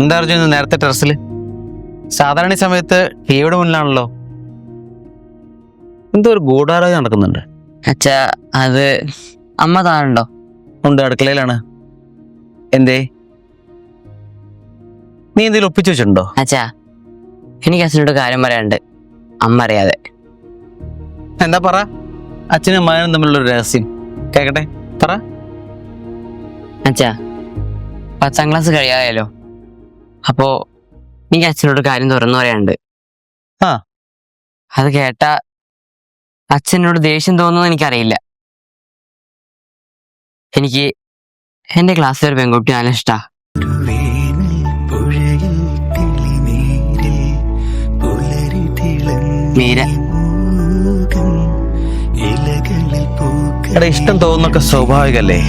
എന്താ അർജുൻ നേരത്തെ ടെറസിൽ? സാധാരണ ഈ സമയത്ത് ടിവിയുടെ മുന്നിലാണല്ലോ. എന്തോ ഒരു ഗൂഢാലോചന നടക്കുന്നുണ്ട്. അച്ഛാ, അത് അമ്മ താഴുണ്ടോ? ഉണ്ട്, അടുക്കളയിലാണ്. എന്തേ, നീ എന്തെങ്കിലും ഒപ്പിച്ചു വെച്ചിട്ടുണ്ടോ? അച്ഛാ, എനിക്ക് അച്ഛനോട് കാര്യം പറയാനുണ്ട്, അമ്മ അറിയാതെ. എന്താ പറ. അച്ഛനും മകനും തമ്മിലുള്ളൊരു രഹസ്യം കേക്കട്ടെ, പറ. അച്ഛാ, 10ാം ക്ലാസ് കഴിയാതെയല്ലോ. അപ്പോ എനിക്ക് അച്ഛനോട് കാര്യം തുറന്നു പറയാനുണ്ട്. ആ, അത് കേട്ടാ അച്ഛനോട് ദേഷ്യം തോന്നുന്നു എനിക്കറിയില്ല. എനിക്ക് എന്റെ ക്ലാസ്സിൽ ഒരു പെൺകുട്ടി നല്ല ഇഷ്ടാ. മീര. എടാ, ഇഷ്ടം തോന്നുന്നൊക്കെ സ്വാഭാവികല്ലേ,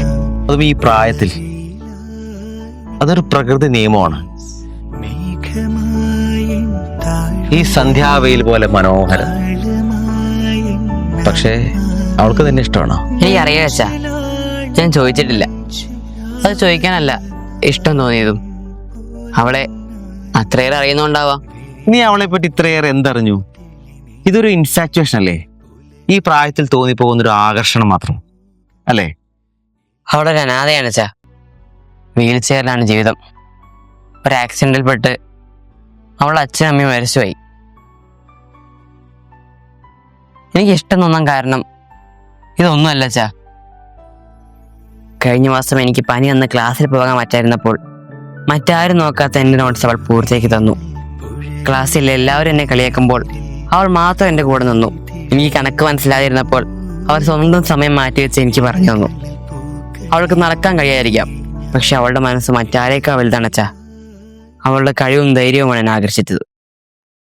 അതും ഈ പ്രായത്തിൽ. അതൊരു പ്രകൃതി നിയമമാണ്. ഈ സന്ധ്യാവെയിൽ പോലെ മനോഹരം. പക്ഷേ അവൾക്ക് തന്നെ ഇഷ്ടമാണോ? എനിക്കറിയാം അച്ഛാ, ഞാൻ ചോദിച്ചിട്ടില്ല. അത് ചോദിക്കാനല്ല ഇഷ്ടം തോന്നിയതും. അവളെ അത്രയേറെ അറിയുന്നുണ്ടാവാം. നീ അവളെ പറ്റി ഇത്രയേറെ എന്തറിഞ്ഞു? ഇതൊരു ഇൻഫാക്ച്വേഷൻ അല്ലേ? ഈ പ്രായത്തിൽ തോന്നിപ്പോകുന്നൊരു ആകർഷണം മാത്രം അല്ലേ? അവളൊരു അനാഥയാണ് അച്ഛാ. വീൽ ചെയറിലാണ് ജീവിതം. ഒരു ആക്സിഡന്റിൽ പെട്ട് അവളുടെ അച്ഛനും അമ്മയും മരിച്ചുപോയി. എനിക്ക് ഇഷ്ടം തോന്നാൻ കാരണം ഇതൊന്നുമല്ല അച്ഛാ. കഴിഞ്ഞ മാസം എനിക്ക് പനി വന്ന് ക്ലാസ്സിൽ പോകാൻ പറ്റായിരുന്നപ്പോൾ മറ്റാരും നോക്കാത്ത എൻ്റെ നോട്ട്സ് അവൾ പൂർത്തിയാക്കി തന്നു. ക്ലാസ്സിൽ എല്ലാവരും എന്നെ കളിയാക്കുമ്പോൾ അവൾ മാത്രം എൻ്റെ കൂടെ നിന്നു. എനിക്ക് കണക്ക് മനസ്സിലാതിരുന്നപ്പോൾ അവർ സ്വന്തം സമയം മാറ്റിവെച്ച് എനിക്ക് പറഞ്ഞു തന്നു. അവൾക്ക് നടക്കാൻ കഴിയാതിരിക്കാം, പക്ഷെ അവളുടെ മനസ്സ് മറ്റാരേക്കാൾ വലുതാണ് അച്ഛാ. അവളുടെ കഴിവും ധൈര്യവുമാണ് എന്നെ ആകർഷിച്ചത്.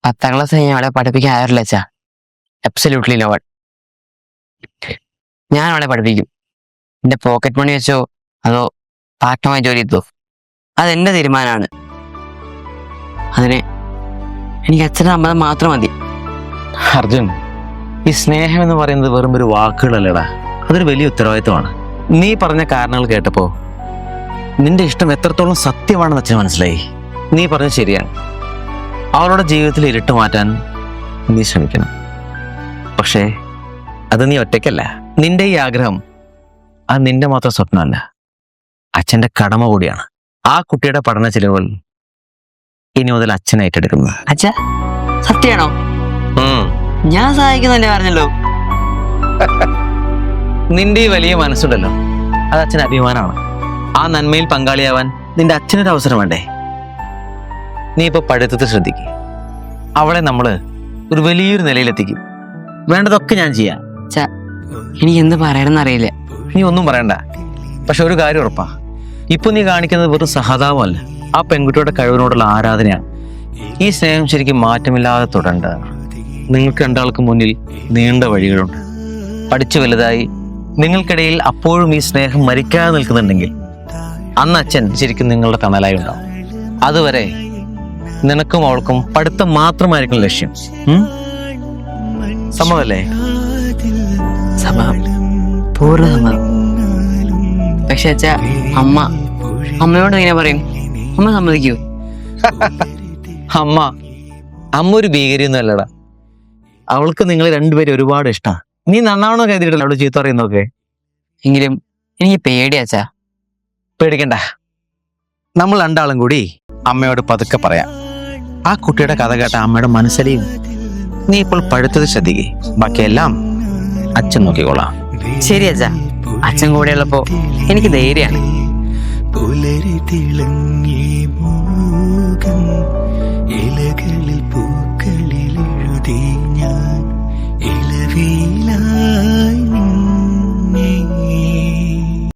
10ാം ക്ലാസ് കഴിഞ്ഞ് അവളെ പഠിപ്പിക്കാൻ ആരില്ല അച്ഛാ. Absolutely no one. ഞാൻ അവളെ പഠിപ്പിക്കും. എൻ്റെ പോക്കറ്റ് മണി വെച്ചോ അതോ പാർട്ട് ജോലി എത്തോ, അതെന്റെ തീരുമാനമാണ്. അതിന് എനിക്ക് അച്ഛൻ്റെ സമ്മതം മാത്രം മതി. അർജുൻ, ഈ സ്നേഹം എന്ന് പറയുന്നത് വെറും ഒരു വാക്കുകളല്ലടാ, അതൊരു വലിയ ഉത്തരവാദിത്വമാണ്. നീ പറഞ്ഞ കാരണങ്ങൾ കേട്ടപ്പോ നിന്റെ ഇഷ്ടം എത്രത്തോളം സത്യമാണെന്ന് അച്ഛന് മനസ്സിലായി. നീ പറഞ്ഞത് ശരിയാണ്. അവളുടെ ജീവിതത്തിൽ ഇരുട്ട് മാറ്റാൻ നീ ശ്രമിക്കണം. പക്ഷേ അത് നീ ഒറ്റയ്ക്കല്ല. നിന്റെ ഈ ആഗ്രഹം അത് നിന്റെ മാത്രം സ്വപ്നമല്ല, അച്ഛൻ്റെ കടമ കൂടിയാണ്. ആ കുട്ടിയുടെ പഠന ചിലവുകൾ ഇനി മുതൽ അച്ഛൻ ഏറ്റെടുക്കുന്നത്. അച്ഛാ, സത്യമാണോ? ഞാൻ സഹായിക്കുന്നല്ലേ പറഞ്ഞല്ലോ. നിന്റെ ഈ വലിയ മനസ്സുണ്ടല്ലോ, അത് അച്ഛന് അഭിമാനമാണ്. ആ നന്മയിൽ പങ്കാളിയാവാൻ നിന്റെ അച്ഛനൊരു അവസരം വേണ്ടേ? നീ ഇപ്പൊ പഠിത്തത്തിൽ ശ്രദ്ധിക്കും. അവളെ നമ്മള് ഒരു വലിയൊരു നിലയിലെത്തിക്കും. വേണ്ടതൊക്കെ ഞാൻ ചെയ്യാം. എനിക്ക് എന്ത് പറയണമെന്ന് അറിയില്ല. നീ ഒന്നും പറയണ്ട. പക്ഷെ ഒരു കാര്യം ഉറപ്പാ, ഇപ്പൊ നീ കാണിക്കുന്നത് വെറും സഹതാപമല്ല, ആ പെൺകുട്ടിയുടെ കഴിവിനോടുള്ള ആരാധനയാണ്. ഈ സ്നേഹം ശരിക്കും മാറ്റമില്ലാതെ തുടരേണ്ടതാണ്. നിങ്ങൾക്ക് രണ്ടാൾക്ക് മുന്നിൽ നീണ്ട വഴികളുണ്ട്. പഠിച്ചു വലുതായി നിങ്ങൾക്കിടയിൽ അപ്പോഴും ഈ സ്നേഹം മരിക്കാതെ നിൽക്കുന്നുണ്ടെങ്കിൽ അന്ന് അച്ഛൻ ശരിക്കും നിങ്ങളുടെ തണലായി ഉണ്ടാവും. അതുവരെ നിനക്കും അവൾക്കും പഠിത്തം മാത്രമായിരിക്കും ലക്ഷ്യം. സമ്മതല്ലേ? സമ്മതം, പൂർണ്ണ സമ്മതം. പക്ഷെ അച്ഛാ, അമ്മയോട് എങ്ങനെ പറയും? അമ്മ സമ്മതിക്കൂ? അമ്മ ഒരു ഭീകരിയൊന്നും അല്ലടാ. അവൾക്ക് നിങ്ങൾ രണ്ടുപേരും ഒരുപാട് ഇഷ്ടമാണ്. നീ നന്നാവണോ കരുതിയിട്ടല്ലോ അവള് ചീത്ത പറയുന്നൊക്കെ. എങ്കിലും എനിക്ക് പേടി അച്ഛാ. പേടിക്കണ്ട, നമ്മൾ രണ്ടാളും കൂടി അമ്മയോട് പതുക്കെ പറയാം. ആ കുട്ടിയുടെ കഥ കേട്ട അമ്മയുടെ മനസ്സിലെയും. നീ ഇപ്പോൾ പഠിത്തത് ശ്രദ്ധിക്കേ, ബാക്കിയെല്ലാം അച്ഛൻ നോക്കിക്കോളാം. ശരി അച്ഛാ, അച്ഛൻ കൂടെയുള്ളപ്പോ എനിക്ക് ധൈര്യമാണ്. പുലരി തിളങ്ങി മൂകം ഇലകൾ